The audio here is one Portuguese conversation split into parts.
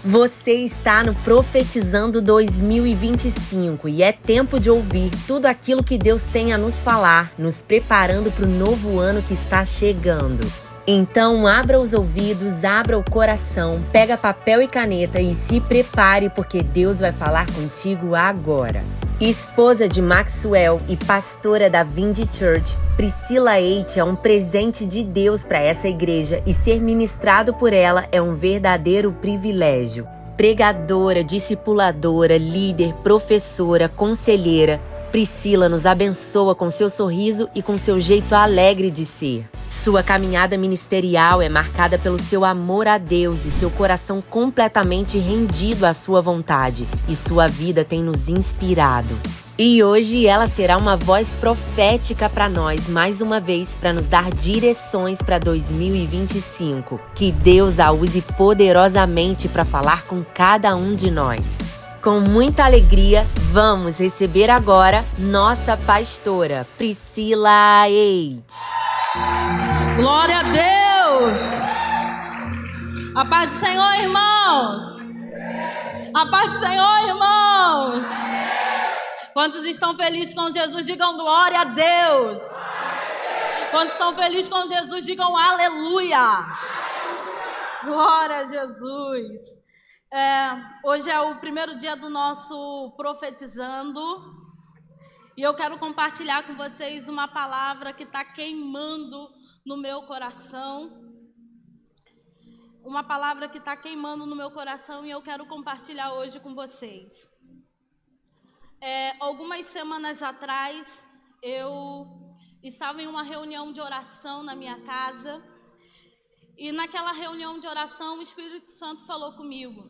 Você está no Profetizando 2025 e é tempo de ouvir tudo aquilo que Deus tem a nos falar, nos preparando para o novo ano que está chegando. Então abra os ouvidos, abra o coração, pega papel e caneta e se prepare porque Deus vai falar contigo agora. Esposa de Maxwell e pastora da Vindy Church, Priscila Eight é um presente de Deus para essa igreja e ser ministrado por ela é um verdadeiro privilégio. Pregadora, discipuladora, líder, professora, conselheira, Priscila nos abençoa com seu sorriso e com seu jeito alegre de ser. Sua caminhada ministerial é marcada pelo seu amor a Deus e seu coração completamente rendido à sua vontade, e sua vida tem nos inspirado. E hoje ela será uma voz profética para nós mais uma vez para nos dar direções para 2025. Que Deus a use poderosamente para falar com cada um de nós. Com muita alegria, vamos receber agora nossa pastora, Priscila Eight. Glória a Deus! A paz do Senhor, irmãos! A paz do Senhor, irmãos! Quantos estão felizes com Jesus, digam glória a Deus! Quantos estão felizes com Jesus, digam aleluia! Glória a Jesus! Hoje é o primeiro dia do nosso Profetizando e eu quero compartilhar com vocês uma palavra que está queimando no meu coração. Uma palavra que está queimando no meu coração e eu quero compartilhar hoje com vocês. Algumas semanas atrás, eu estava em uma reunião de oração na minha casa e naquela reunião de oração o Espírito Santo falou comigo.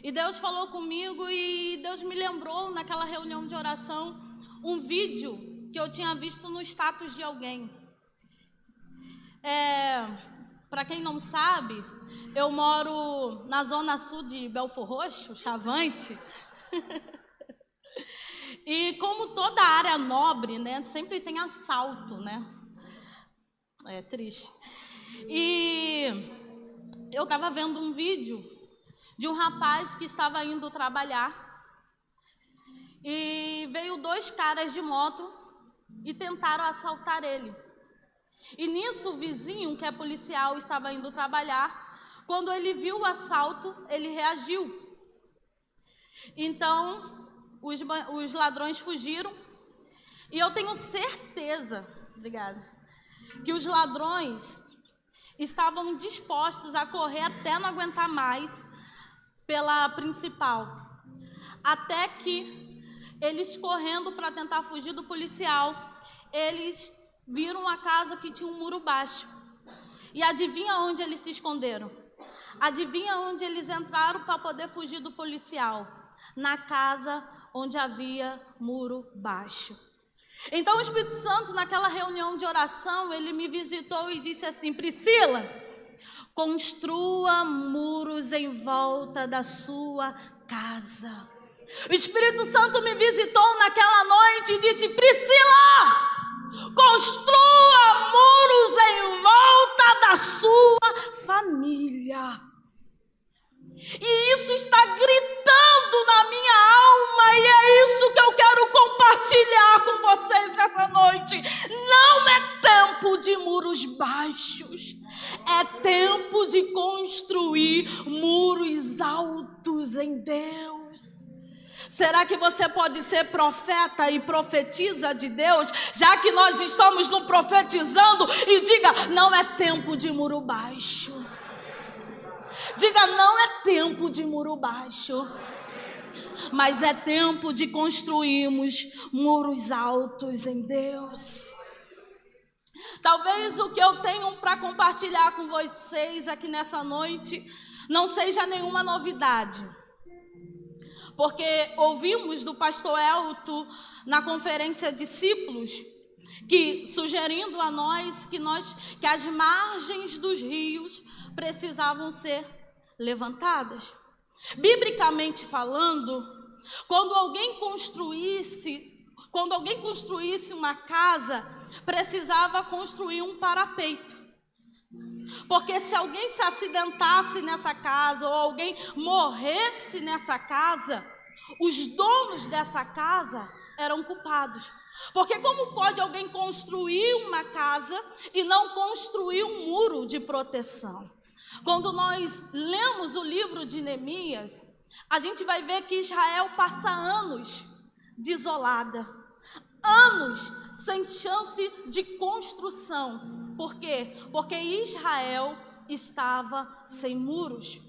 E Deus falou comigo e Deus me lembrou naquela reunião de oração um vídeo que eu tinha visto no status de alguém. Para quem não sabe, eu moro na zona sul de Belfor Roxo, Chavante. E como toda área nobre, né, sempre tem assalto, né? É triste. E eu estava vendo um vídeo de um rapaz que estava indo trabalhar e veio 2 caras de moto e tentaram assaltar ele. E nisso o vizinho, que é policial, estava indo trabalhar. Quando ele viu o assalto, ele reagiu. Então, os ladrões fugiram. E eu tenho certeza, obrigada, que os ladrões estavam dispostos a correr até não aguentar mais pela principal. Até que eles correndo para tentar fugir do policial, eles viram uma casa que tinha um muro baixo. E adivinha onde eles se esconderam? Adivinha onde eles entraram para poder fugir do policial? Na casa onde havia muro baixo. Então o Espírito Santo, naquela reunião de oração, ele me visitou e disse assim: Priscila, construa muros em volta da sua casa. O Espírito Santo me visitou naquela noite e disse: Priscila, construa muros em volta da sua família. E isso está gritando na minha alma e é isso que eu quero compartilhar com vocês nessa noite. Não é tempo de muros baixos, é tempo de construir muros altos em Deus. Será que você pode ser profeta e profetiza de Deus, já que nós estamos no profetizando, e diga: não é tempo de muro baixo. Diga: não é tempo de muro baixo, mas é tempo de construirmos muros altos em Deus. Talvez o que eu tenho para compartilhar com vocês aqui nessa noite não seja nenhuma novidade, porque ouvimos do pastor Elton na conferência Discípulos que sugerindo a nós que as margens dos rios precisavam ser levantadas. Biblicamente falando, quando alguém construísse uma casa, precisava construir um parapeito. Porque se alguém se acidentasse nessa casa ou alguém morresse nessa casa, os donos dessa casa eram culpados. Porque como pode alguém construir uma casa e não construir um muro de proteção? Quando nós lemos o livro de Neemias, a gente vai ver que Israel passa anos desolada, anos sem chance de construção. Por quê? Porque Israel estava sem muros.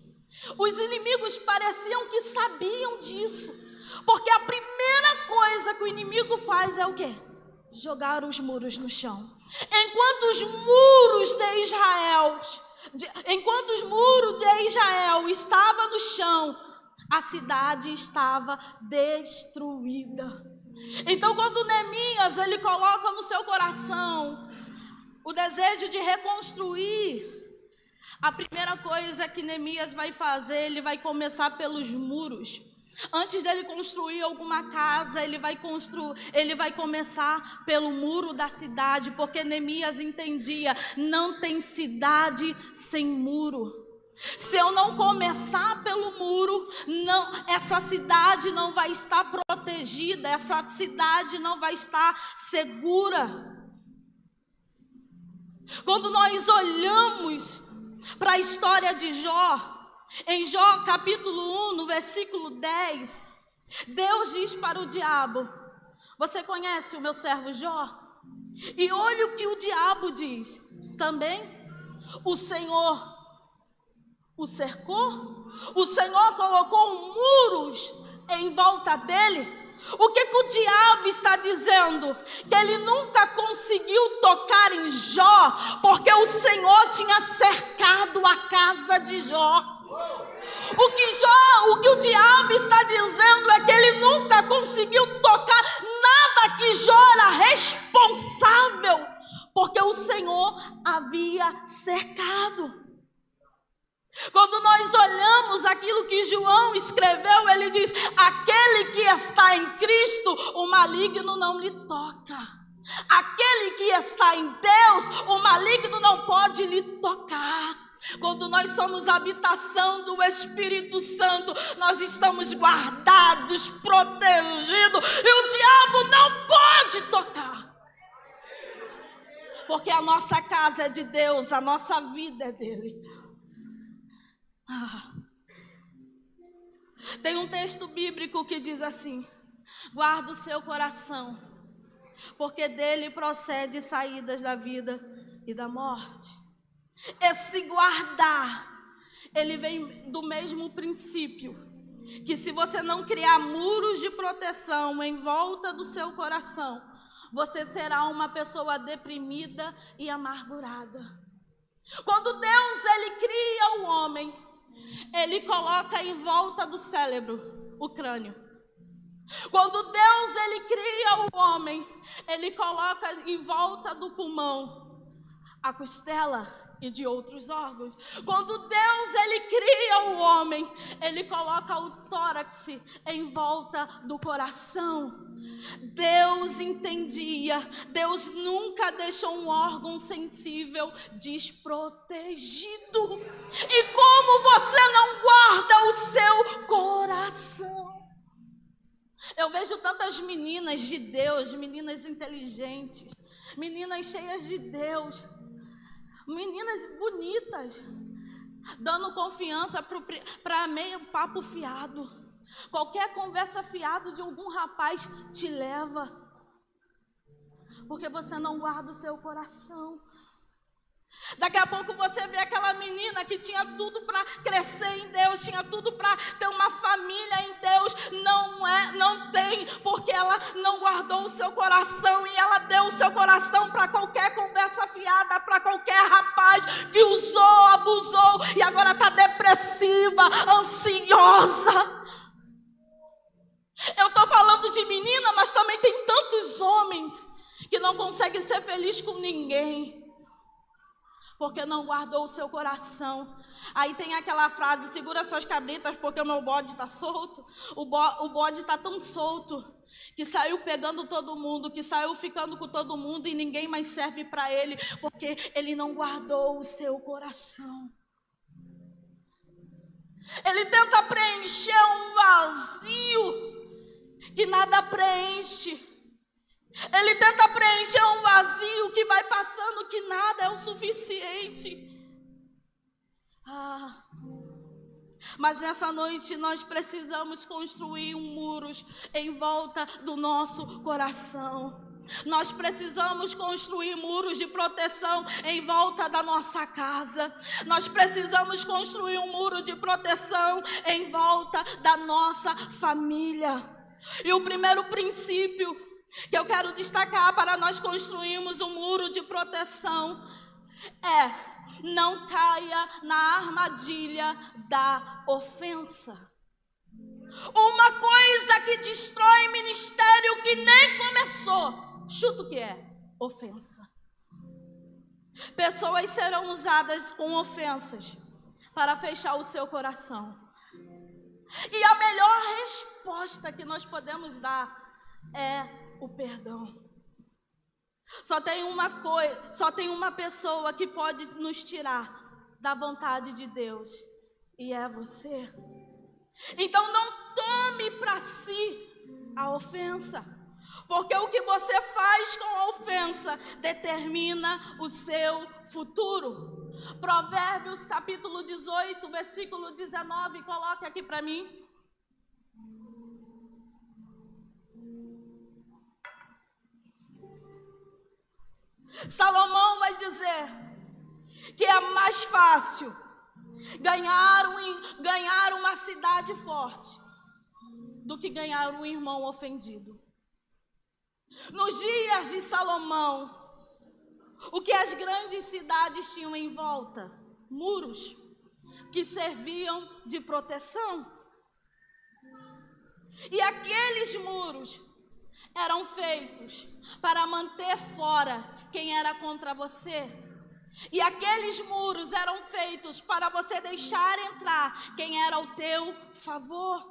Os inimigos pareciam que sabiam disso, porque a primeira coisa que o inimigo faz é o quê? Jogar os muros no chão. Enquanto os muros de Israel estavam no chão, a cidade estava destruída. Então, quando Neemias ele coloca no seu coração o desejo de reconstruir, a primeira coisa que Neemias vai fazer, ele vai começar pelos muros. Antes dele construir alguma casa, ele vai começar pelo muro da cidade, porque Neemias entendia, não tem cidade sem muro. Se eu não começar pelo muro, essa cidade não vai estar protegida, essa cidade não vai estar segura. Quando nós olhamos para a história de Jó, em Jó capítulo 1, no versículo 10, Deus diz para o diabo: você conhece o meu servo Jó? E olha o que o diabo diz. Também o Senhor o cercou, o Senhor colocou muros em volta dele. O que o diabo está dizendo? Que ele nunca conseguiu tocar em Jó, porque o Senhor tinha cercado a casa de Jó. O que o diabo está dizendo é que ele nunca conseguiu tocar nada que Jó era responsável, porque o Senhor havia cercado. Quando nós olhamos aquilo que João escreveu, ele diz: aquele que está em Cristo, o maligno não lhe toca. Aquele que está em Deus, o maligno não pode lhe tocar. Quando nós somos habitação do Espírito Santo, nós estamos guardados, protegidos, e o diabo não pode tocar. Porque a nossa casa é de Deus, a nossa vida é dele. Tem um texto bíblico que diz assim: guarda o seu coração, porque dele procede saídas da vida e da morte. Esse guardar, ele vem do mesmo princípio, que se você não criar muros de proteção em volta do seu coração, você será uma pessoa deprimida e amargurada. Quando Deus ele cria o homem, ele coloca em volta do cérebro o crânio. Quando Deus ele cria o homem, ele coloca em volta do pulmão a costela e de outros órgãos. Quando Deus ele cria o homem, ele coloca o tórax em volta do coração. Deus entendia, Deus nunca deixou um órgão sensível desprotegido. E como você não guarda o seu coração? Eu vejo tantas meninas de Deus, meninas inteligentes, meninas cheias de Deus, meninas bonitas, dando confiança para meio papo fiado. Qualquer conversa fiado de algum rapaz te leva, porque você não guarda o seu coração. Daqui a pouco você vê aquela menina que tinha tudo para crescer em Deus, tinha tudo para ter uma família em Deus, não tem, porque ela não guardou o seu coração e ela deu o seu coração para qualquer conversa fiada, para qualquer rapaz que usou, abusou e agora está depressiva, ansiosa. Eu estou falando de menina, mas também tem tantos homens que não conseguem ser felizes com ninguém. porque não guardou o seu coração. Aí tem aquela frase: segura suas cabritas porque o meu bode está solto. O bode está tão solto que saiu pegando todo mundo, que saiu ficando com todo mundo e ninguém mais serve para ele, porque ele não guardou o seu coração. Ele tenta preencher um vazio que nada preenche. Ele tenta preencher um vazio que vai passando, que nada é o suficiente. Mas nessa noite nós precisamos construir muros em volta do nosso coração. Nós precisamos construir muros de proteção em volta da nossa casa. Nós precisamos construir um muro de proteção em volta da nossa família. E o primeiro princípio que eu quero destacar para nós construirmos um muro de proteção é: não caia na armadilha da ofensa. Uma coisa que destrói ministério que nem começou, chuta o que é? Ofensa. Pessoas serão usadas com ofensas para fechar o seu coração. E a melhor resposta que nós podemos dar é o perdão. Só tem uma pessoa que pode nos tirar da vontade de Deus, e é você. Então não tome para si a ofensa, porque o que você faz com a ofensa determina o seu futuro. Provérbios capítulo 18, versículo 19, coloque aqui para mim. Salomão vai dizer que é mais fácil ganhar uma cidade forte do que ganhar um irmão ofendido. Nos dias de Salomão, o que as grandes cidades tinham em volta? Muros que serviam de proteção. E aqueles muros eram feitos para manter fora quem era contra você. E aqueles muros eram feitos para você deixar entrar quem era ao teu favor.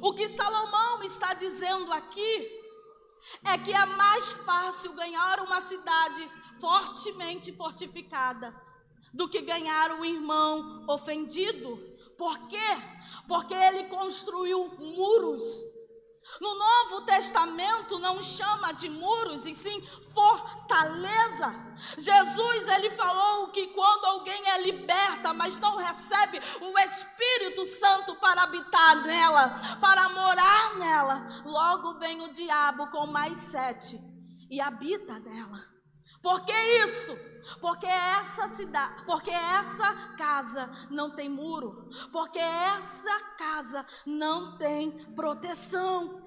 O que Salomão está dizendo aqui é que é mais fácil ganhar uma cidade fortemente fortificada do que ganhar um irmão ofendido. Por quê? Porque ele construiu muros. No Novo Testamento não chama de muros, e sim fortaleza. Jesus, ele falou que quando alguém é liberta, mas não recebe o Espírito Santo para habitar nela, para morar nela, logo vem o diabo com mais 7 e habita nela. Por que isso? Porque essa casa não tem muro, porque essa casa não tem proteção.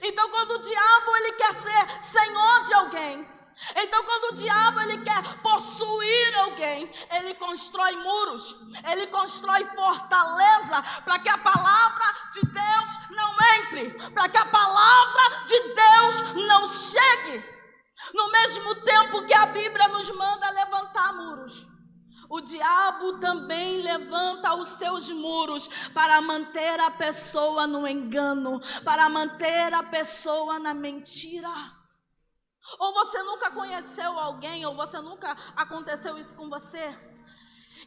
Então quando o diabo ele quer ser senhor de alguém, então quando o diabo ele quer possuir alguém, ele constrói muros, ele constrói fortaleza para que a palavra de Deus não entre, para que a palavra de Deus não chegue. No mesmo tempo que a Bíblia nos manda levantar muros, o diabo também levanta os seus muros para manter a pessoa no engano, para manter a pessoa na mentira. Ou você nunca conheceu alguém, ou você nunca aconteceu isso com você,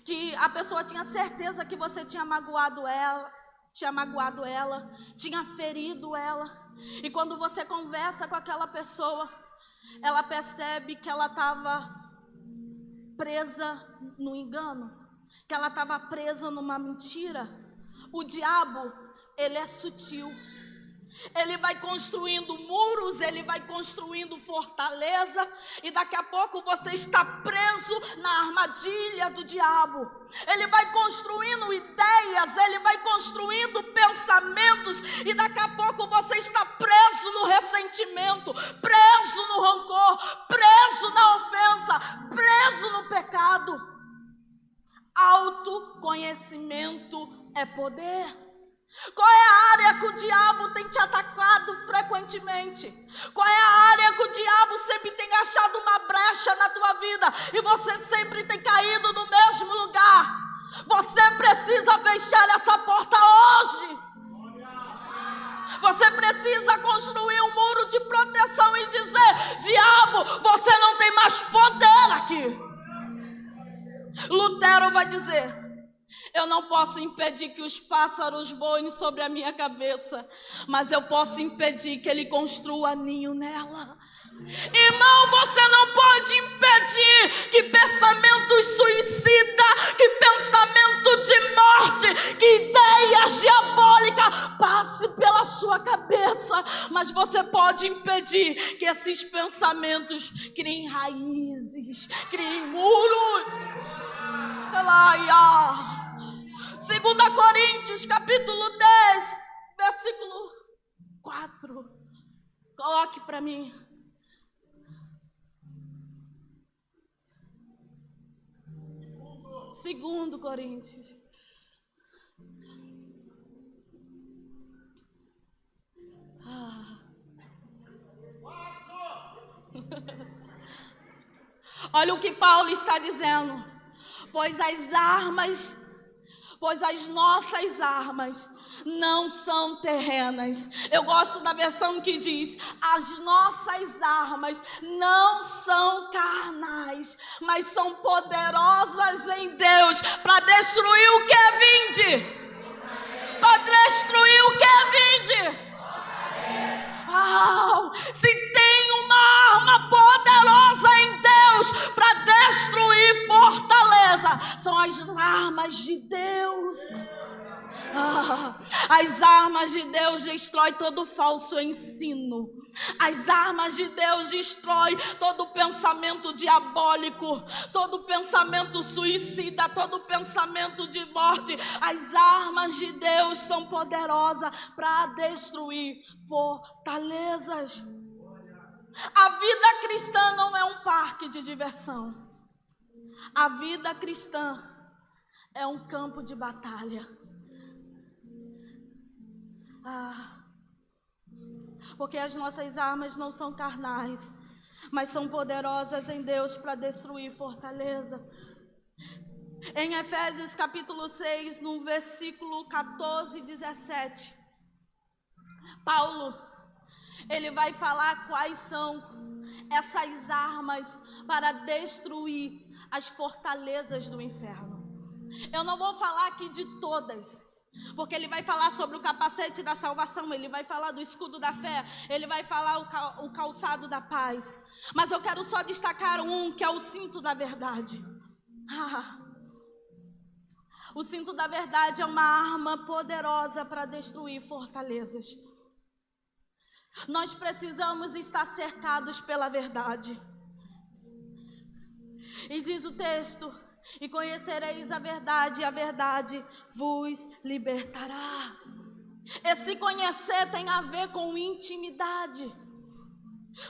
que a pessoa tinha certeza que você tinha magoado ela, tinha ferido ela, e quando você conversa com aquela pessoa, ela percebe que ela estava presa no engano, que ela estava presa numa mentira. O diabo, ele é sutil. Ele vai construindo muros, ele vai construindo fortaleza, e daqui a pouco você está preso na armadilha do diabo. Ele vai construindo ideias, ele vai construindo pensamentos, e daqui a pouco você está preso no ressentimento, preso no rancor, preso na ofensa, preso no pecado. Autoconhecimento é poder. Qual é a área que o diabo tem te atacado frequentemente? Qual é a área que o diabo sempre tem achado uma brecha na tua vida e você sempre tem caído no mesmo lugar? Você precisa fechar essa porta hoje. Você precisa construir um muro de proteção e dizer: diabo, você não tem mais poder aqui. Lutero vai dizer: eu não posso impedir que os pássaros voem sobre a minha cabeça, mas eu posso impedir que ele construa ninho nela. Irmão, você não pode impedir que pensamentos suicidas, que pensamento de morte, que ideias diabólicas passe pela sua cabeça, mas você pode impedir que esses pensamentos criem raízes, criem muros. 2 Coríntios, capítulo 10, versículo 4. Coloque para mim. 2 Coríntios. Olha o que Paulo está dizendo. Pois as nossas armas não são terrenas. Eu gosto da versão que diz: as nossas armas não são carnais, mas são poderosas em Deus para destruir o que é vinde. Para destruir o que é vinde. Se tem uma arma poderosa em Deus para destruir fortaleza, são as armas de Deus. As armas de Deus destroem todo falso ensino. As armas de Deus destroem todo pensamento diabólico, todo pensamento suicida, todo pensamento de morte. As armas de Deus são poderosas para destruir fortalezas. A vida cristã não é um parque de diversão. A vida cristã é um campo de batalha. Porque as nossas armas não são carnais, mas são poderosas em Deus para destruir fortaleza. Em Efésios capítulo 6, no versículo 14 e 17, Paulo, ele vai falar quais são essas armas para destruir as fortalezas do inferno. Eu não vou falar aqui de todas, porque ele vai falar sobre o capacete da salvação, ele vai falar do escudo da fé, ele vai falar o calçado da paz. Mas eu quero só destacar um, que é o cinto da verdade. O cinto da verdade é uma arma poderosa para destruir fortalezas. Nós precisamos estar cercados pela verdade. E diz o texto: e conhecereis a verdade, e a verdade vos libertará. Esse conhecer tem a ver com intimidade.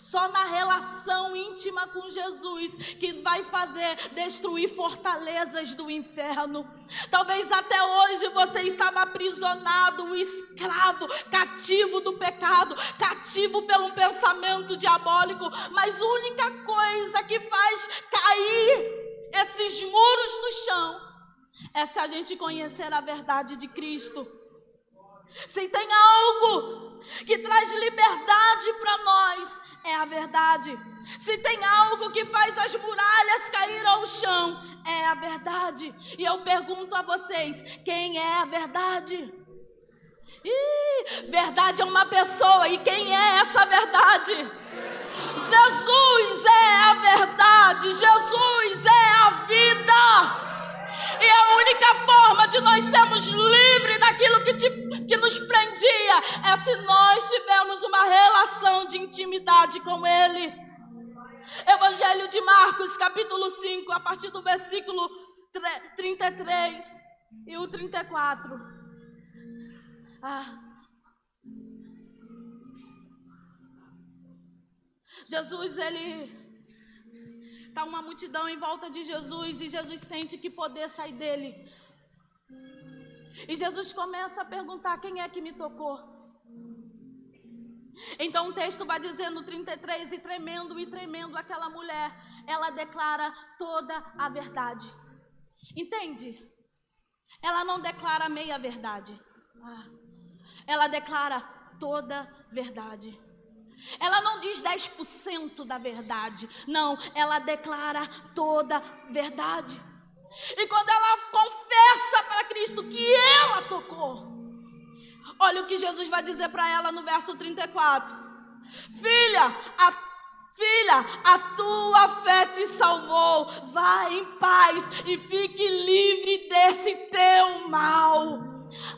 Só na relação íntima com Jesus que vai fazer destruir fortalezas do inferno. Talvez até hoje você estava aprisionado, escravo, cativo do pecado, cativo pelo pensamento diabólico. Mas a única coisa que faz cair esses muros no chão é se a gente conhecer a verdade de Cristo. Se tem algo que traz liberdade para nós, é a verdade. Se tem algo que faz as muralhas cair ao chão, é a verdade. E eu pergunto a vocês: quem é a verdade? Verdade é uma pessoa. E quem é essa verdade? Jesus é a verdade. Jesus é a vida. E a única forma de nós sermos livres daquilo que nos prendia é se nós tivermos uma relação de intimidade com Ele. Evangelho de Marcos, capítulo 5, a partir do versículo 33 e o 34. Jesus, está uma multidão em volta de Jesus e Jesus sente que poder sai dele. E Jesus começa a perguntar: quem é que me tocou? Então o texto vai dizer no 33, e tremendo aquela mulher, ela declara toda a verdade. Entende? Ela não declara meia verdade. Ela declara toda a verdade. Ela não diz 10% da verdade. Não, ela declara toda a verdade. E quando ela confessa para Cristo que ela tocou, olha o que Jesus vai dizer para ela no verso 34. Filha, a tua fé te salvou. Vai em paz e fique livre desse teu mal.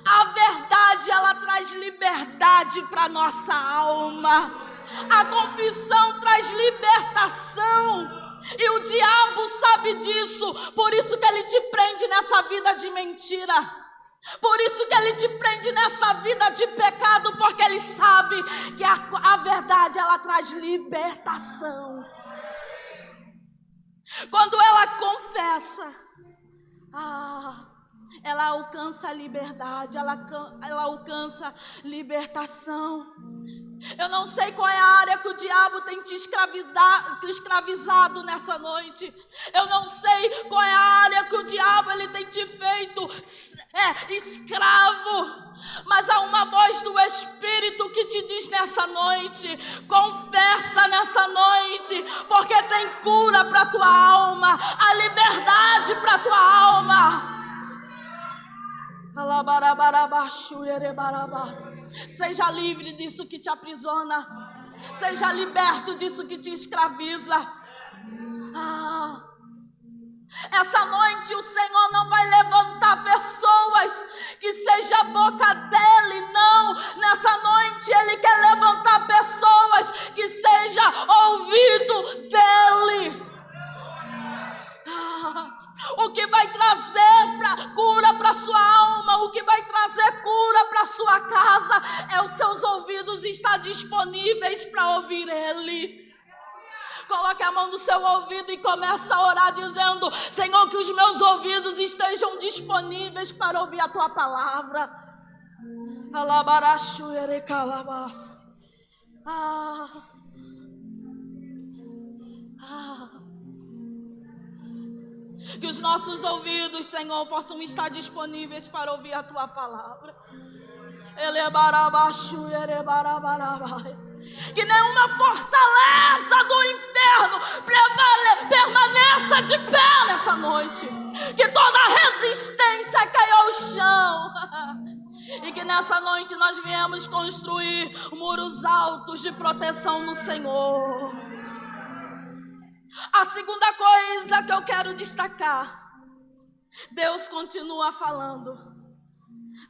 A verdade, ela traz liberdade para nossa alma. A confissão traz libertação. E o diabo sabe disso. Por isso que ele te prende nessa vida de mentira. Por isso que ele te prende nessa vida de pecado, porque ele sabe que a verdade, ela traz libertação. Quando ela confessa, ela alcança a liberdade, ela alcança libertação. Eu não sei qual é a área que o diabo tem te escravizado nessa noite. Eu não sei qual é a área que o diabo ele tem te feito escravo. Mas há uma voz do Espírito que te diz nessa noite: confessa nessa noite, porque tem cura para tua alma, a liberdade para tua alma. Seja livre disso que te aprisiona. Seja liberto disso que te escraviza. Essa noite o Senhor não vai levantar pessoas que seja a boca dele, não. Nessa noite Ele quer levantar pessoas que seja ouvido dele. O que vai trazer cura para sua alma, o que vai trazer cura para sua casa, é os seus ouvidos estar disponíveis para ouvir Ele. Coloque a mão no seu ouvido e comece a orar dizendo: Senhor, que os meus ouvidos estejam disponíveis para ouvir a Tua palavra. Que os nossos ouvidos, Senhor, possam estar disponíveis para ouvir a Tua palavra. Que nenhuma fortaleza do inferno permaneça de pé nessa noite. Que toda resistência caia ao chão. E que nessa noite nós viemos construir muros altos de proteção no Senhor. A segunda coisa que eu quero destacar: Deus continua falando.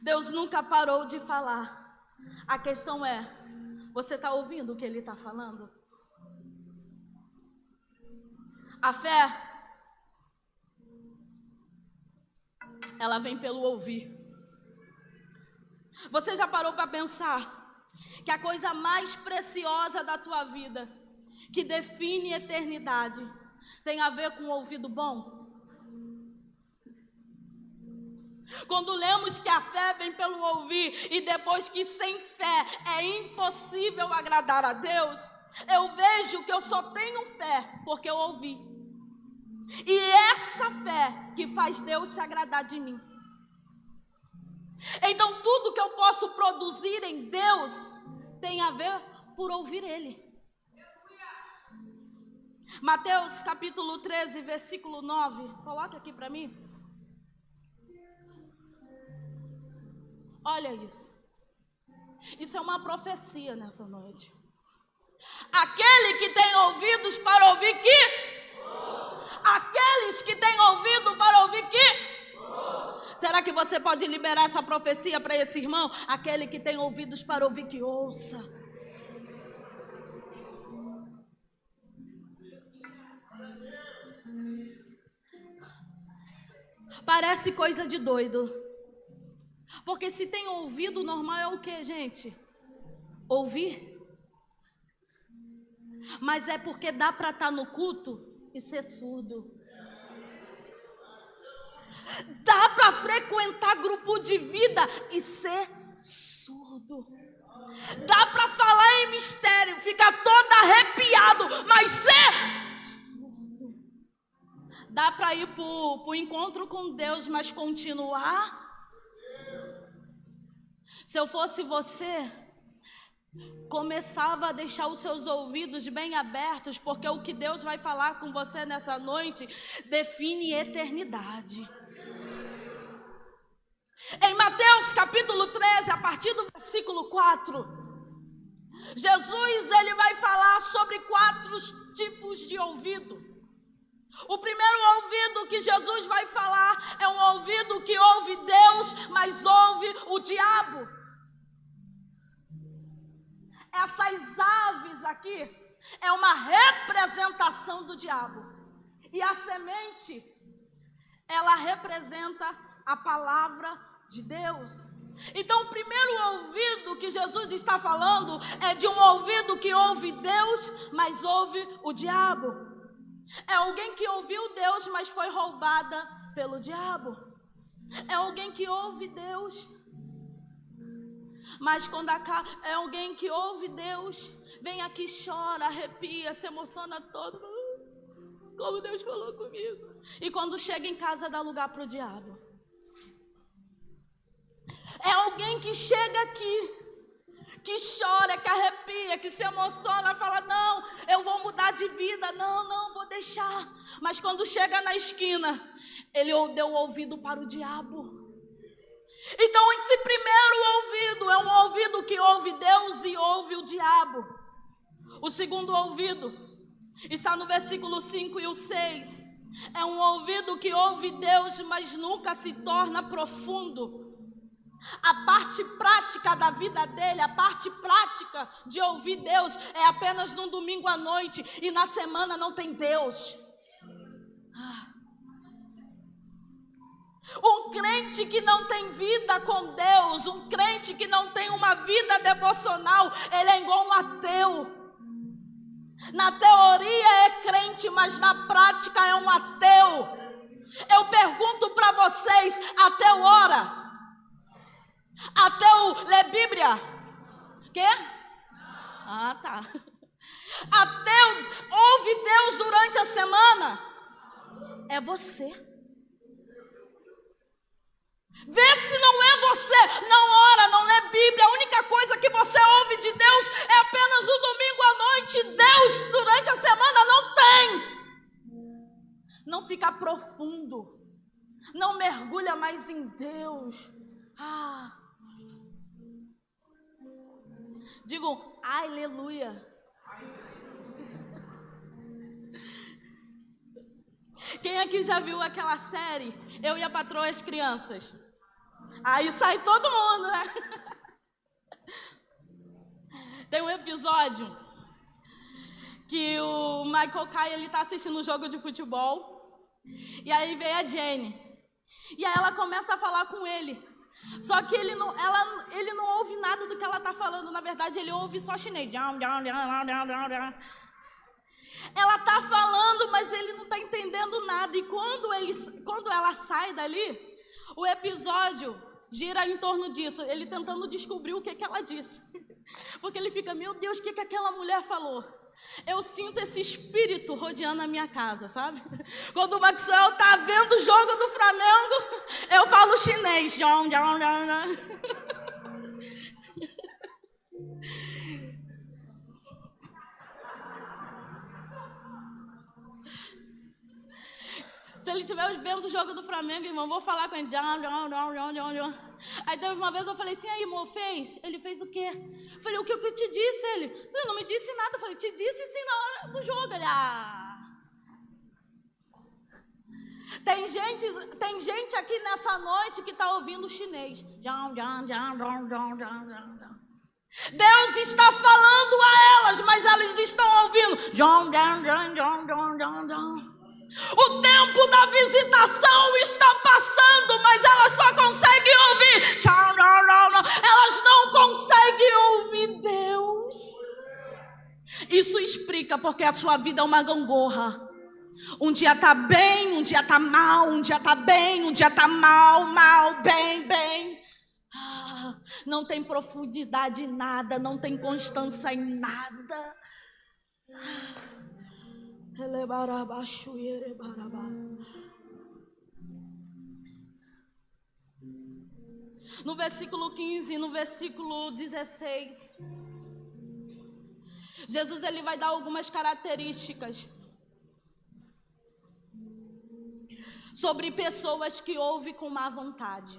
Deus nunca parou de falar. A questão é: você está ouvindo o que Ele está falando? A fé, ela vem pelo ouvir. Você já parou para pensar que a coisa mais preciosa da tua vida, que define eternidade, tem a ver com o ouvido bom? Quando lemos que a fé vem pelo ouvir, e depois que sem fé é impossível agradar a Deus, eu vejo que eu só tenho fé porque eu ouvi. E essa fé que faz Deus se agradar de mim. Então tudo que eu posso produzir em Deus tem a ver por ouvir Ele. Mateus capítulo 13, versículo 9. Coloca aqui para mim. Olha isso. Isso é uma profecia nessa noite. Aquele que tem ouvidos para ouvir que? Aqueles que têm ouvido para ouvir que? Será que você pode liberar essa profecia para esse irmão? Aquele que tem ouvidos para ouvir que ouça. Parece coisa de doido. Porque se tem ouvido, normal é o que, gente? Ouvir. Mas é porque dá para estar no culto e ser surdo. Dá para frequentar grupo de vida e ser surdo. Dá para falar em mistério, ficar todo arrepiado, mas ser surdo. Dá para ir para o encontro com Deus, mas continuar. Se eu fosse você, começava a deixar os seus ouvidos bem abertos, porque o que Deus vai falar com você nessa noite define eternidade. Em Mateus capítulo 13, a partir do versículo 4, Jesus ele vai falar sobre 4 tipos de ouvido. O primeiro ouvido que Jesus vai falar é um ouvido que ouve Deus, mas ouve o diabo. Essas aves aqui é uma representação do diabo. E a semente, ela representa a palavra de Deus. Então, o primeiro ouvido que Jesus está falando é de um ouvido que ouve Deus, mas ouve o diabo. É alguém que ouviu Deus, mas foi roubada pelo diabo. É alguém que ouve Deus, mas quando é alguém que ouve Deus, vem aqui, chora, arrepia, se emociona todo. Como Deus falou comigo. E quando chega em casa, dá lugar para o diabo. É alguém que chega aqui, que chora, que arrepia, que se emociona, fala, não, eu vou mudar de vida, não, vou deixar. Mas quando chega na esquina, ele deu o ouvido para o diabo. Então esse primeiro ouvido é um ouvido que ouve Deus e ouve o diabo. O segundo ouvido está no versículo 5 e o 6. É um ouvido que ouve Deus, mas nunca se torna profundo. A parte prática da vida dele, a parte prática de ouvir Deus é apenas num domingo à noite e na semana não tem Deus. Um crente que não tem vida com Deus, um crente que não tem uma vida devocional, ele é igual um ateu. Na teoria é crente, mas na prática é um ateu. Eu pergunto para vocês, ateu ora? Ateu lê Bíblia? Quê? Ah, tá. Ateu ouve Deus durante a semana? É você. Vê se não é você, não ora, não lê Bíblia, a única coisa que você ouve de Deus é apenas o domingo à noite. Deus durante a semana não tem. Não fica profundo, não mergulha mais em Deus. Digo, aleluia. Quem aqui já viu aquela série, Eu e a Patroa e as Crianças? Aí sai todo mundo, né? Tem um episódio que o Michael Kai, ele tá assistindo um jogo de futebol. E aí vem a Jenny. E aí ela começa a falar com ele. Só que ele não ouve nada do que ela tá falando. Na verdade, ele ouve só chinês. Ela tá falando, mas ele não tá entendendo nada. E quando ela sai dali, o episódio gira em torno disso. Ele tentando descobrir o que ela disse. Porque ele fica, meu Deus, o que aquela mulher falou? Eu sinto esse espírito rodeando a minha casa, sabe? Quando o Maxwell tá vendo o jogo do Flamengo, eu falo chinês. Se ele estiver vendo o jogo do Flamengo, irmão, vou falar com ele. Aí teve uma vez eu falei assim, aí, irmão, fez? Ele fez o quê? Eu falei, o que eu te disse? Ele não me disse nada. Eu falei, te disse sim na hora do jogo. Ele, Tem gente aqui nessa noite que está ouvindo chinês. Deus está falando a elas, mas elas estão ouvindo. O tempo da visitação está passando, mas elas só conseguem ouvir. Elas não conseguem ouvir Deus. Isso explica porque a sua vida é uma gangorra. Um dia tá bem, um dia tá mal, um dia tá bem, um dia tá mal, mal, bem, bem. Não tem profundidade em nada, não tem constância em nada. No versículo 15 e no versículo 16, Jesus ele vai dar algumas características sobre pessoas que ouvem com má vontade.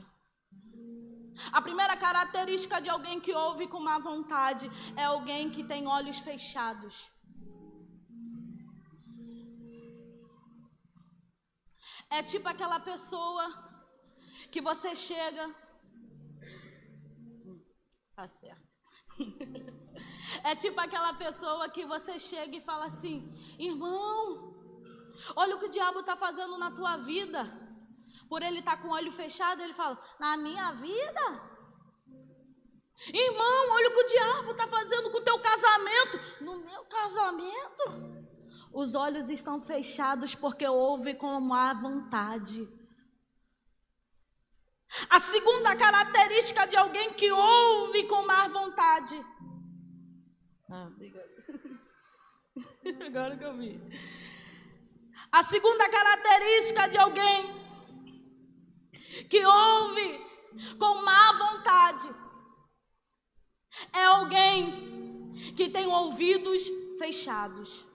A primeira característica de alguém que ouve com má vontade é alguém que tem olhos fechados. É tipo aquela pessoa que você chega... Tá certo. É tipo aquela pessoa que você chega e fala assim: irmão, olha o que o diabo está fazendo na tua vida. Por ele estar com o olho fechado, ele fala: na minha vida? Irmão, olha o que o diabo está fazendo com o teu casamento. No meu casamento? Os olhos estão fechados porque ouve com má vontade. A segunda característica de alguém que ouve com má vontade. Obrigada. Agora que eu vi. A segunda característica de alguém que ouve com má vontade é alguém que tem ouvidos fechados.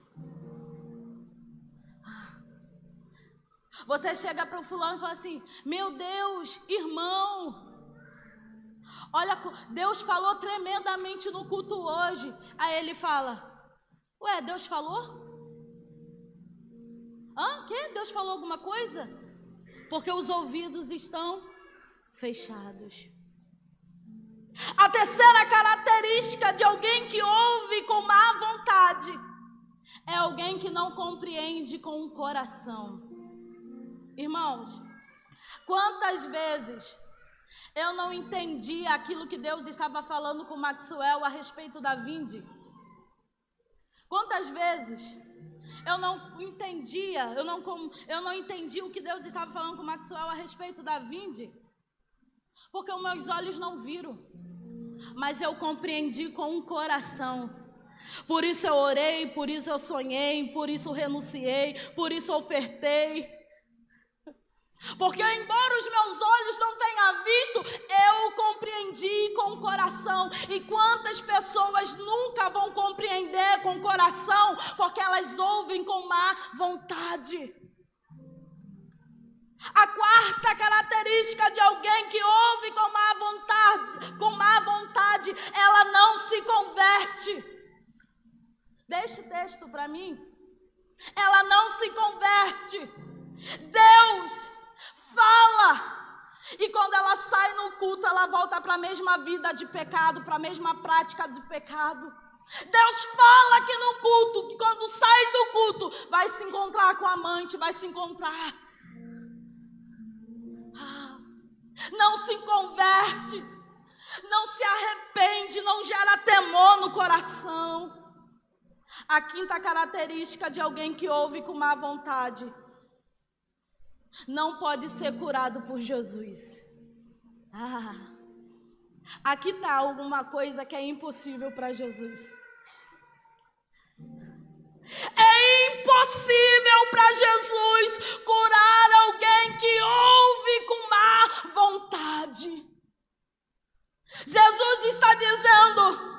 Você chega para o fulano e fala assim: meu Deus, irmão, olha, Deus falou tremendamente no culto hoje. Aí ele fala: ué, Deus falou? Que? Deus falou alguma coisa? Porque os ouvidos estão fechados. A terceira característica de alguém que ouve com má vontade é alguém que não compreende com o coração. Irmãos, quantas vezes eu não entendi aquilo que Deus estava falando com Maxwell a respeito da vinde? Quantas vezes eu não entendia, eu não entendi o que Deus estava falando com Maxwell a respeito da vinde? Porque os meus olhos não viram, mas eu compreendi com o coração. Por isso eu orei, por isso eu sonhei, por isso eu renunciei, por isso eu ofertei. Porque embora os meus olhos não tenham visto, eu compreendi com o coração. E quantas pessoas nunca vão compreender com o coração, porque elas ouvem com má vontade. A quarta característica de alguém que ouve com má vontade, ela não se converte. Deixa o texto para mim. Ela não se converte. Deus fala, e quando ela sai no culto, ela volta para a mesma vida de pecado, para a mesma prática de pecado. Deus fala aqui no culto, que quando sai do culto, vai se encontrar com a amante, vai se encontrar. Não se converte, não se arrepende, não gera temor no coração. A quinta característica de alguém que ouve com má vontade: não pode ser curado por Jesus. Aqui está alguma coisa que é impossível para Jesus. É impossível para Jesus curar alguém que ouve com má vontade. Jesus está dizendo: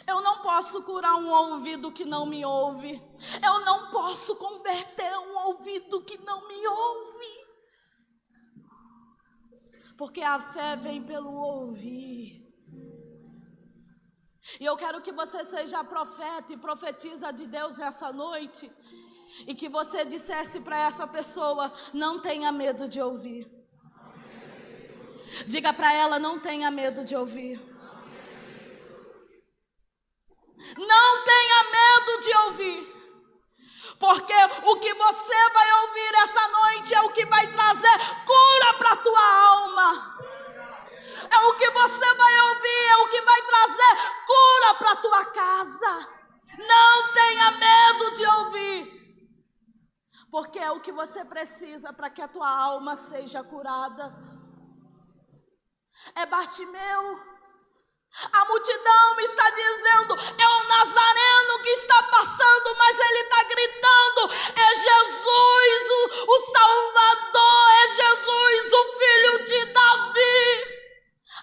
eu não posso curar um ouvido que não me ouve. Eu não posso converter um ouvido que não me ouve. Porque a fé vem pelo ouvir. E eu quero que você seja profeta e profetiza de Deus nessa noite. E que você dissesse para essa pessoa: não tenha medo de ouvir. Diga para ela: não tenha medo de ouvir. Não tenha medo de ouvir, porque o que você vai ouvir essa noite é o que vai trazer cura para a tua alma. É o que você vai ouvir, é o que vai trazer cura para a tua casa. Não tenha medo de ouvir, Porque é o que você precisa para que a tua alma seja curada. É Bartimeu. A multidão está dizendo, é o Nazareno que está passando, mas ele está gritando, é Jesus, o Salvador, é Jesus, o Filho de Davi.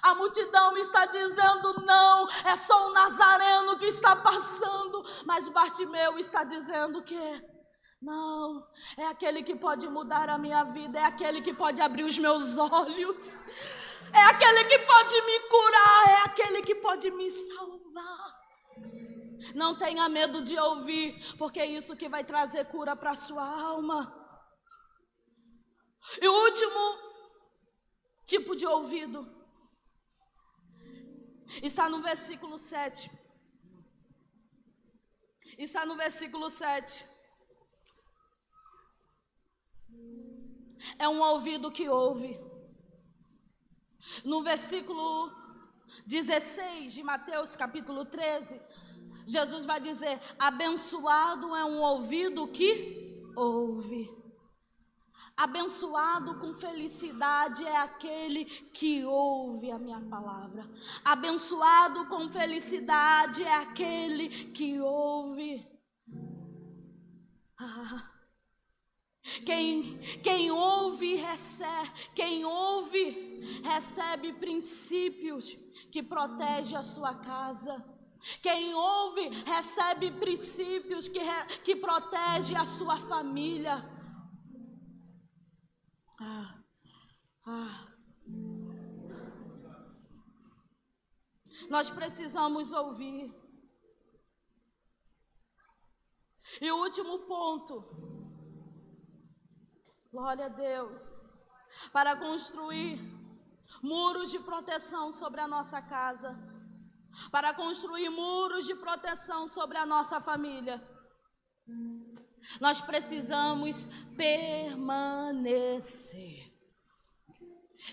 A multidão está dizendo, não, é só o Nazareno que está passando, mas Bartimeu está dizendo que não, é aquele que pode mudar a minha vida, é aquele que pode abrir os meus olhos. É aquele que pode me curar, é aquele que pode me salvar. Não tenha medo de ouvir, porque é isso que vai trazer cura para a sua alma. E o último tipo de ouvido está no versículo 7. Está no versículo 7. É um ouvido que ouve. No versículo 16 de Mateus capítulo 13, Jesus vai dizer, abençoado é um ouvido que ouve. Abençoado com felicidade é aquele que ouve a minha palavra. Abençoado com felicidade é aquele que ouve. Quem ouve recebe princípios que protegem a sua casa. Quem ouve recebe princípios que protegem a sua família. Nós precisamos ouvir. E o último ponto, glória a Deus, para construir muros de proteção sobre a nossa casa, para construir muros de proteção sobre a nossa família, nós precisamos permanecer.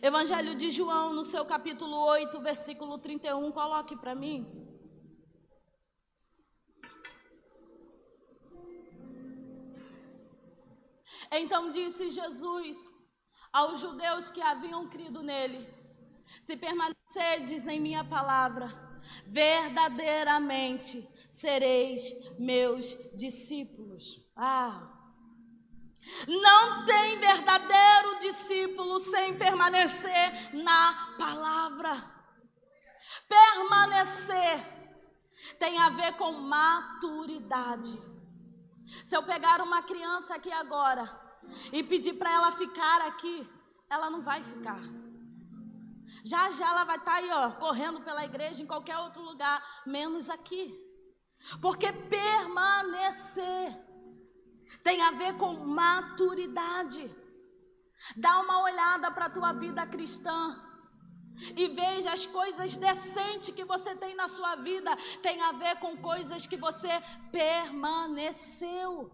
Evangelho de João, no seu capítulo 8, versículo 31, coloque para mim. Então disse Jesus aos judeus que haviam crido nele, se permanecerdes em minha palavra, verdadeiramente sereis meus discípulos. Não tem verdadeiro discípulo sem permanecer na palavra. Permanecer tem a ver com maturidade. Se eu pegar uma criança aqui agora e pedir para ela ficar aqui, ela não vai ficar. Já ela vai estar aí, correndo pela igreja, em qualquer outro lugar, menos aqui. Porque permanecer tem a ver com maturidade. Dá uma olhada para a tua vida cristã e veja as coisas decentes que você tem na sua vida, tem a ver com coisas que você permaneceu.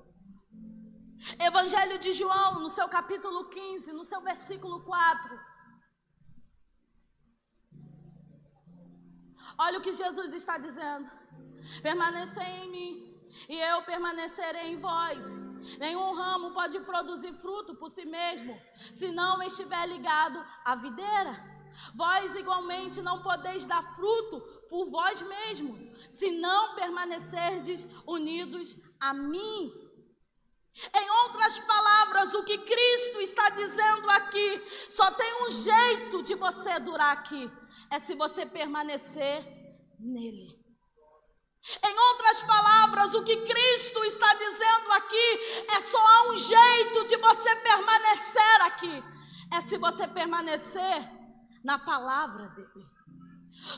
Evangelho de João, no seu capítulo 15, no seu versículo 4. Olha o que Jesus está dizendo. Permanecei em mim e eu permanecerei em vós. Nenhum ramo pode produzir fruto por si mesmo, se não estiver ligado à videira. Vós igualmente não podeis dar fruto por vós mesmos, se não permanecerdes unidos a mim. Em outras palavras, o que Cristo está dizendo aqui, só tem um jeito de você durar aqui, é se você permanecer nele. Em outras palavras, o que Cristo está dizendo aqui, é só há um jeito de você permanecer aqui, é se você permanecer na palavra dele.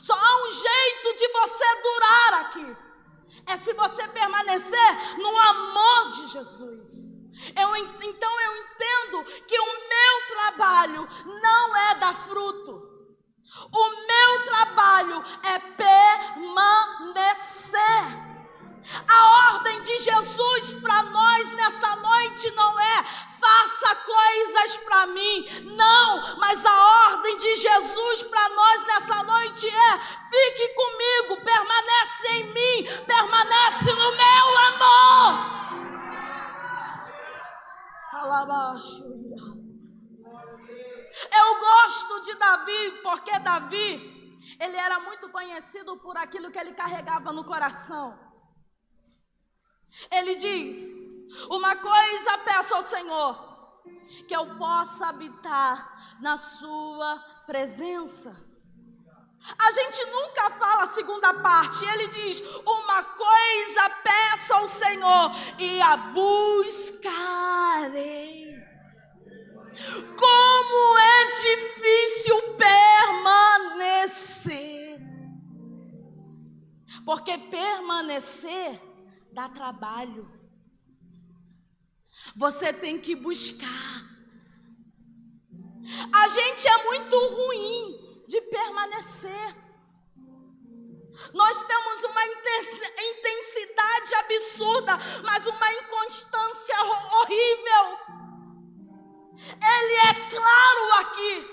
Só há um jeito de você durar aqui, é se você permanecer no amor de Jesus. Então eu entendo que o meu trabalho não é dar fruto. O meu trabalho é permanecer. A ordem de Jesus para nós nessa noite não é faça coisas para mim, não, mas a ordem de Jesus para nós nessa noite é fique comigo, permanece em mim, permanece no meu amor. Eu gosto de Davi, porque Davi, ele era muito conhecido por aquilo que ele carregava no coração. Ele diz: uma coisa peço ao Senhor, que eu possa habitar na sua presença. A gente nunca fala a segunda parte. Ele diz: uma coisa peço ao Senhor e a buscarei. Como é difícil permanecer. Porque permanecer dá trabalho. Você tem que buscar. A gente é muito ruim de permanecer. Nós temos uma intensidade absurda, mas uma inconstância horrível. Ele é claro aqui.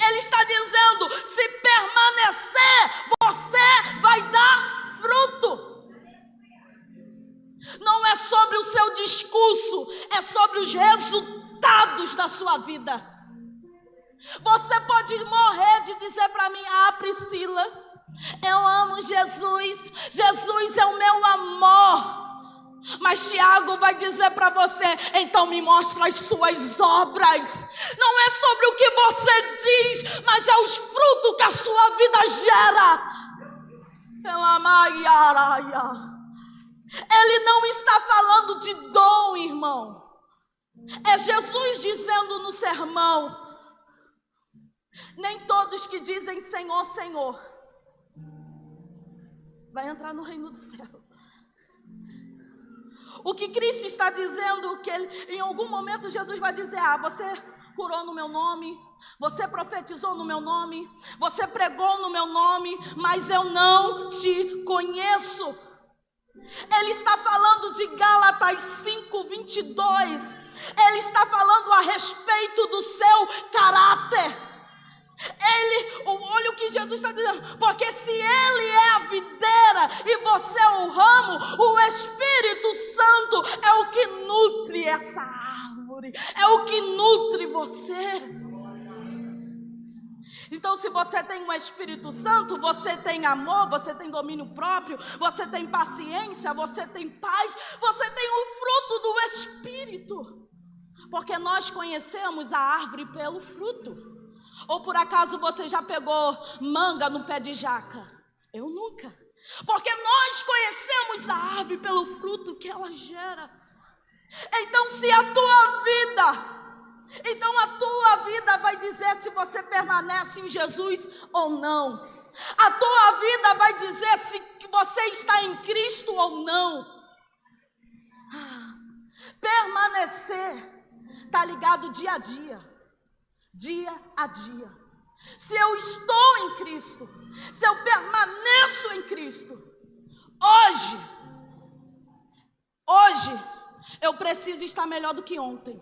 Ele está dizendo: se permanecer, você vai dar fruto. Não é sobre o seu discurso, é sobre os resultados da sua vida. Você pode morrer de dizer para mim: ah, Priscila, eu amo Jesus, Jesus é o meu amor. Mas Tiago vai dizer para você: então me mostra as suas obras. Não é sobre o que você diz, mas é os frutos que a sua vida gera. Ele não está falando de dom, irmão. É Jesus dizendo no sermão: nem todos que dizem Senhor, Senhor vai entrar no reino do céu. O que Cristo está dizendo, que ele, em algum momento Jesus vai dizer: ah, você curou no meu nome, você profetizou no meu nome, você pregou no meu nome, mas eu não te conheço. Ele está falando de Gálatas 5:22. Ele está falando a respeito do seu caráter. Olha o que Jesus está dizendo: porque se Ele é a videira e você é o ramo, o Espírito Santo é o que nutre essa árvore, é o que nutre você. Então, se você tem o Espírito Santo, você tem amor, você tem domínio próprio, você tem paciência, você tem paz, você tem o fruto do Espírito. Porque nós conhecemos a árvore pelo fruto. Ou por acaso você já pegou manga no pé de jaca? Eu nunca. Porque nós conhecemos a árvore pelo fruto que ela gera. Então a tua vida vai dizer se você permanece em Jesus ou não. A tua vida vai dizer se você está em Cristo ou não. Permanecer está ligado dia a dia. Dia a dia. Se eu estou em Cristo, se eu permaneço em Cristo, hoje eu preciso estar melhor do que ontem.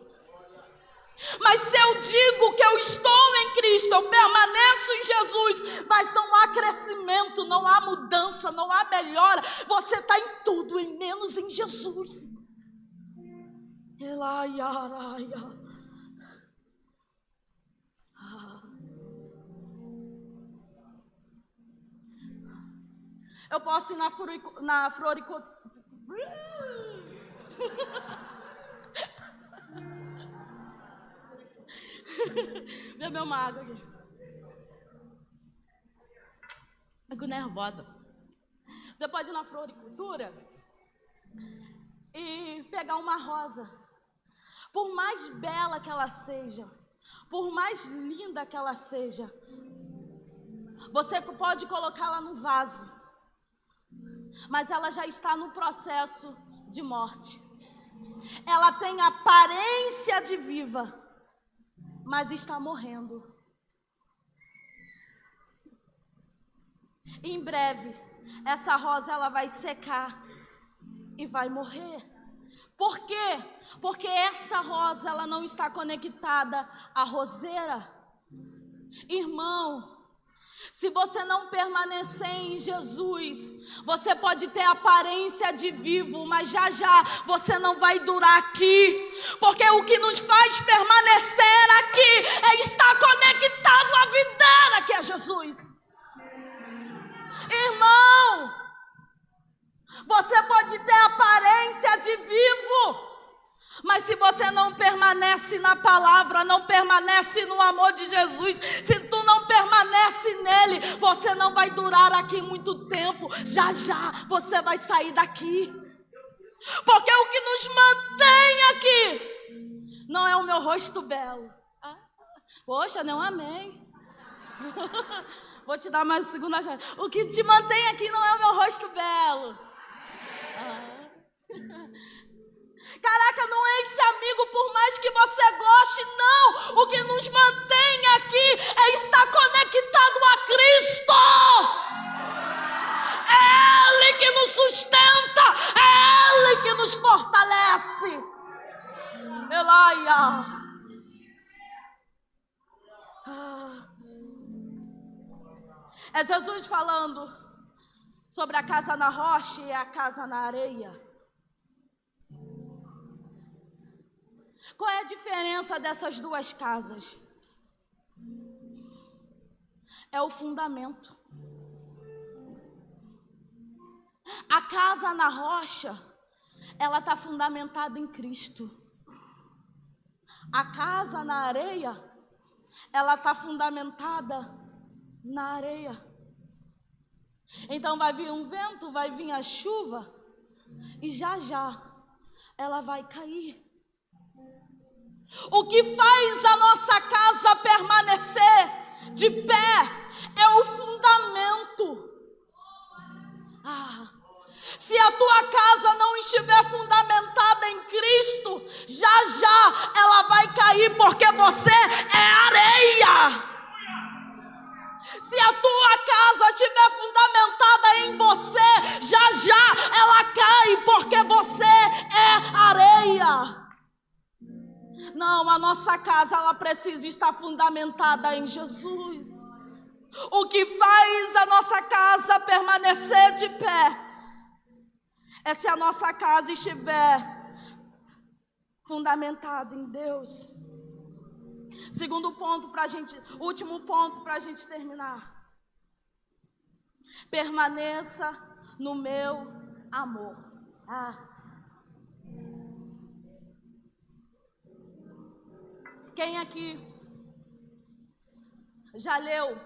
Mas se eu digo que eu estou em Cristo, eu permaneço em Jesus, mas não há crescimento, não há mudança, não há melhora, você está em tudo, em menos em Jesus. Eu posso ir na floricultura. Beber uma água aqui. Fico nervosa. Você pode ir na floricultura e pegar uma rosa. Por mais bela que ela seja, por mais linda que ela seja, você pode colocá-la no vaso, mas ela já está no processo de morte. Ela tem aparência de viva, mas está morrendo. Em breve, essa rosa ela vai secar e vai morrer. Por quê? Porque essa rosa ela não está conectada à roseira. Irmão, Se você não permanecer em Jesus, você pode ter aparência de vivo, mas já já você não vai durar aqui. Porque o que nos faz permanecer aqui é estar conectado à videira que é Jesus. Irmão, você pode ter aparência de vivo, mas se você não permanece na palavra, não permanece no amor de Jesus, se tu não permanece nele, você não vai durar aqui muito tempo. Já já você vai sair daqui. Porque o que nos mantém aqui não é o meu rosto belo. Poxa, não, amém. Vou te dar mais uma segunda chance. O que te mantém aqui não é o meu rosto belo. Caraca, não é esse amigo, por mais que você goste, não. O que nos mantém aqui é estar conectado a Cristo. É Ele que nos sustenta, é Ele que nos fortalece. Elaia. É Jesus falando sobre a casa na rocha e a casa na areia. Qual é a diferença dessas duas casas? É o fundamento. A casa na rocha, ela está fundamentada em Cristo. A casa na areia, ela está fundamentada na areia. Então vai vir um vento, vai vir a chuva, e já já ela vai cair. O que faz a nossa casa permanecer de pé é o fundamento. Se a tua casa não estiver fundamentada em Cristo, já já ela vai cair, porque você é areia. Se a tua casa estiver fundamentada em você, já já ela cai, porque você é areia. Não, a nossa casa, ela precisa estar fundamentada em Jesus. O que faz a nossa casa permanecer de pé é se a nossa casa estiver fundamentada em Deus. Segundo ponto pra gente, último ponto para a gente terminar. Permaneça no meu amor. Quem aqui já leu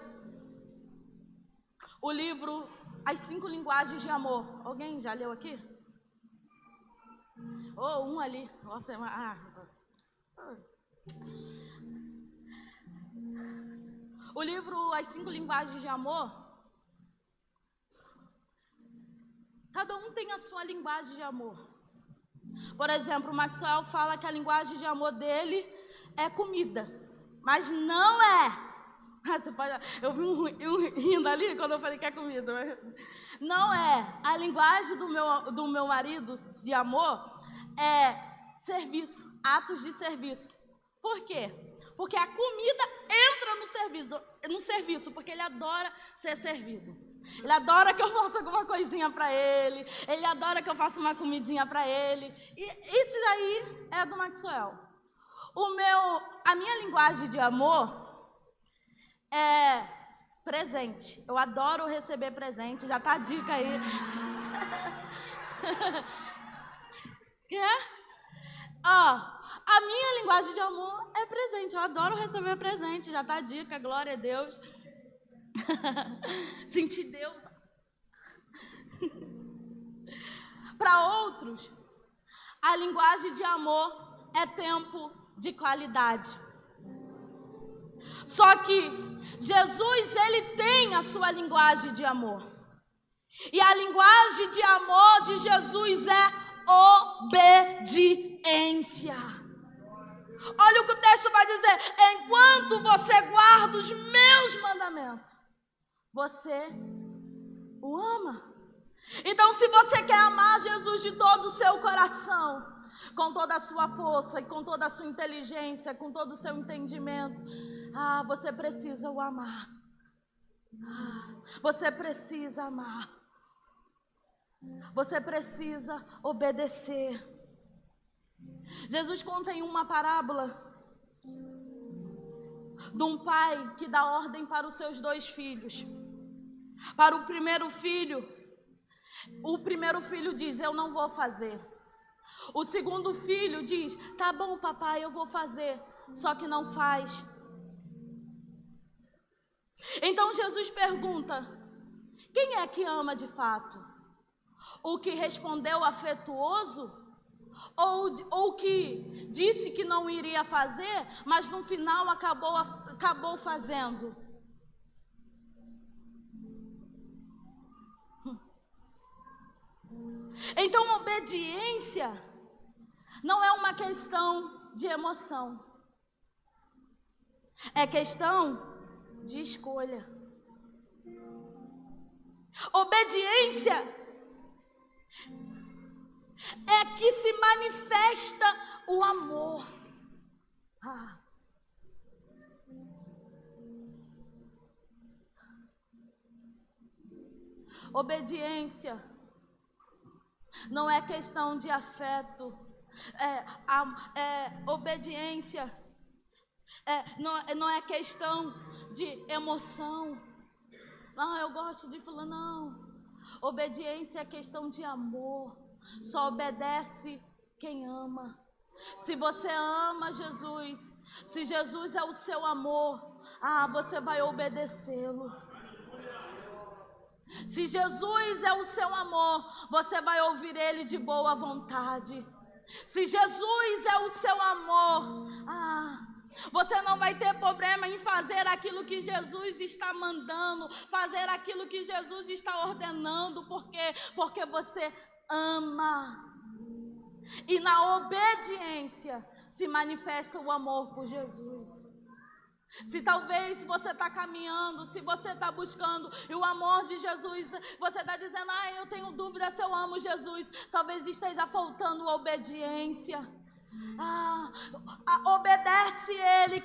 o livro As 5 Linguagens de Amor? Alguém já leu aqui? Um ali. Nossa, O livro As 5 Linguagens de Amor, cada um tem a sua linguagem de amor. Por exemplo, o Maxwell fala que a linguagem de amor dele é comida, mas não é. Eu vi um rindo ali quando eu falei que é comida. Mas não é. A linguagem do meu marido de amor é serviço, atos de serviço. Por quê? Porque a comida entra no serviço, porque ele adora ser servido. Ele adora que eu faça alguma coisinha para ele. Ele adora que eu faça uma comidinha para ele. E isso daí é do Maxwell. A minha linguagem de amor é presente. Eu adoro receber presente. Já tá a dica aí. Quer? A minha linguagem de amor é presente. Eu adoro receber presente. Já tá a dica. Glória a Deus. Sentir Deus. Para outros, a linguagem de amor é tempo de qualidade. Só que Jesus, ele tem a sua linguagem de amor. E a linguagem de amor de Jesus é obediência. Olha o que o texto vai dizer: enquanto você guarda os meus mandamentos, você o ama. Então, se você quer amar Jesus de todo o seu coração, com toda a sua força, e com toda a sua inteligência, com todo o seu entendimento, você precisa o amar. Você precisa amar. Você precisa obedecer. Jesus conta em uma parábola de um pai que dá ordem para os seus 2 filhos. Para o primeiro filho diz: eu não vou fazer. O segundo filho diz: tá bom, papai, eu vou fazer, só que não faz. Então Jesus pergunta: quem é que ama de fato? O que respondeu afetuoso? Ou que disse que não iria fazer, mas no final acabou fazendo? Então, obediência não é uma questão de emoção. É questão de escolha. Obediência é que se manifesta o amor. Obediência não é questão de afeto. Obediência não é questão de emoção. Não, eu gosto de falar, não. Obediência é questão de amor. Só obedece quem ama. Se você ama Jesus, se Jesus é o seu amor, você vai obedecê-lo. Se Jesus é o seu amor, você vai ouvir Ele de boa vontade. Se Jesus é o seu amor, você não vai ter problema em fazer aquilo que Jesus está mandando, fazer aquilo que Jesus está ordenando, porque você ama. E na obediência se manifesta o amor por Jesus. Se talvez você está caminhando, se você está buscando e o amor de Jesus, você está dizendo, eu tenho dúvida se eu amo Jesus, talvez esteja faltando obediência. Obedece Ele,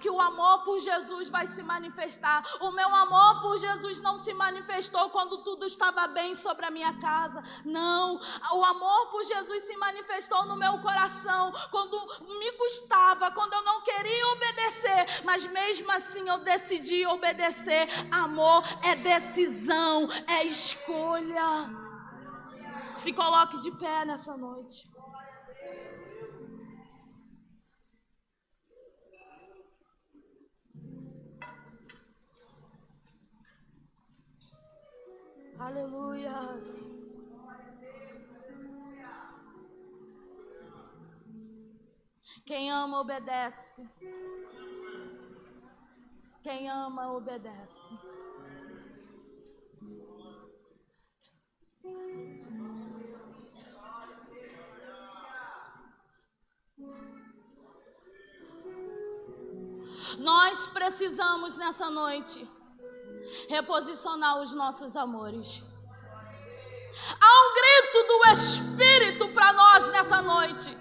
que o amor por Jesus vai se manifestar. O meu amor por Jesus não se manifestou quando tudo estava bem sobre a minha casa. Não, o amor por Jesus se manifestou no meu coração quando me custava, quando eu não queria obedecer, mas mesmo assim eu decidi obedecer. Amor é decisão, é escolha. Se coloque de pé nessa noite. Aleluias. Quem ama, obedece. Quem ama, obedece. Nós precisamos nessa noite reposicionar os nossos amores. Há um grito do Espírito para nós nessa noite.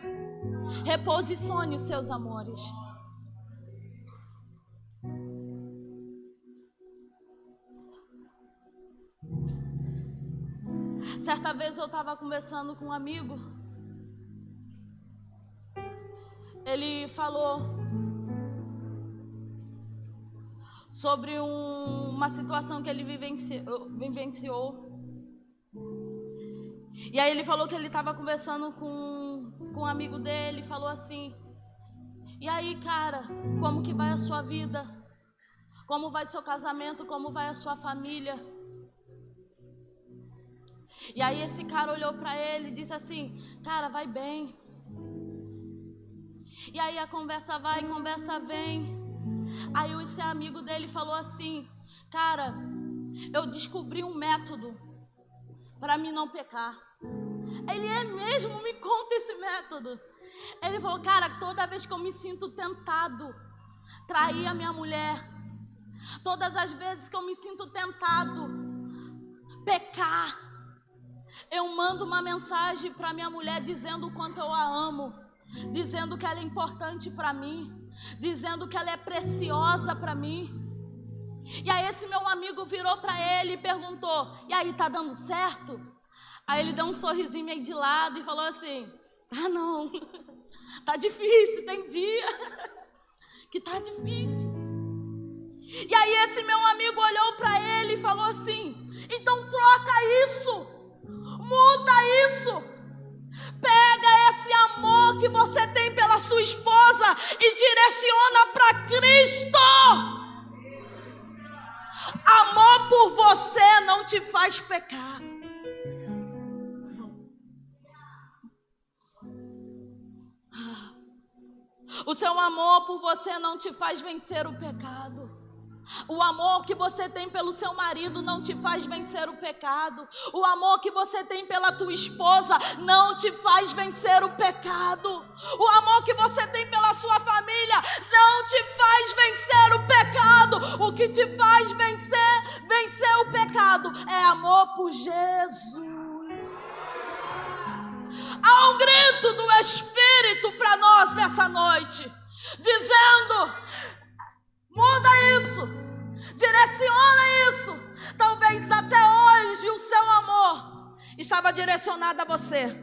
Reposicione os seus amores. Certa vez eu estava conversando com um amigo. Ele falou sobre uma situação que ele vivenciou. E aí ele falou que ele estava conversando com um amigo dele, falou assim: e aí, cara, como que vai a sua vida? Como vai seu casamento? Como vai a sua família? E aí esse cara olhou para ele e disse assim: cara, vai bem. E aí a conversa vai, conversa vem. Aí esse amigo dele falou assim: cara, eu descobri um método para mim não pecar. Ele é mesmo? Me conta esse método. Ele falou: cara, toda vez que eu me sinto tentado trair a minha mulher, todas as vezes que eu me sinto tentado pecar, eu mando uma mensagem para minha mulher dizendo o quanto eu a amo, dizendo que ela é importante para mim, dizendo que ela é preciosa para mim. E aí esse meu amigo virou para ele e perguntou: e aí, tá dando certo? Aí ele deu um sorrisinho meio de lado e falou assim: tá não, tá difícil, tem dia que tá difícil. E aí esse meu amigo olhou para ele e falou assim: então troca isso, muda isso, pega esse amor que você tem pela sua esposa e direciona para Cristo. Amor por você não te faz pecar. O seu amor por você não te faz vencer o pecado. O amor que você tem pelo seu marido não te faz vencer o pecado. O amor que você tem pela tua esposa não te faz vencer o pecado. O amor que você tem pela sua família não te faz vencer o pecado. O que te faz vencer o pecado é amor por Jesus. Há um grito do Espírito para nós nessa noite, dizendo: muda isso, direciona isso. Talvez até hoje o seu amor estava direcionado a você.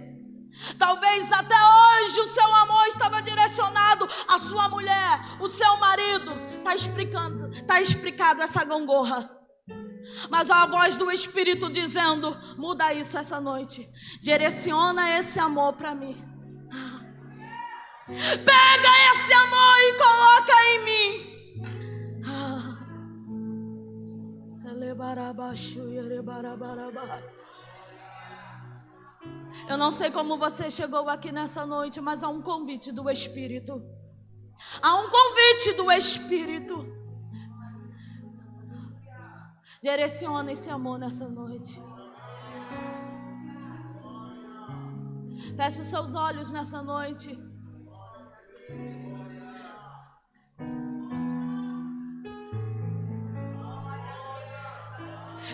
Talvez até hoje o seu amor estava direcionado à sua mulher, o seu marido. Está explicado essa gangorra. Mas a voz do Espírito dizendo: muda isso essa noite. Direciona esse amor para mim. Pega esse amor e coloca em mim. Eu não sei como você chegou aqui nessa noite, mas há um convite do Espírito. Há um convite do Espírito. Direciona esse amor nessa noite. Feche os seus olhos nessa noite.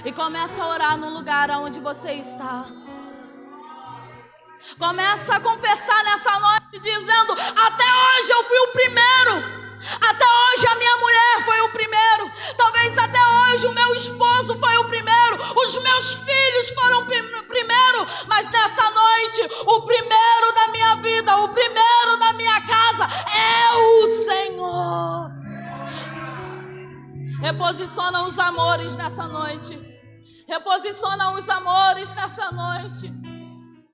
E começa a orar no lugar onde você está. Começa a confessar nessa noite dizendo: até hoje eu fui o primeiro. Até hoje a minha mulher foi o primeiro. Talvez até hoje o meu esposo foi o primeiro. Os meus filhos foram o primeiro. Mas nessa noite, o primeiro da minha vida, o primeiro da minha casa é o Senhor. Reposiciona os amores nessa noite. Reposiciona os amores nessa noite.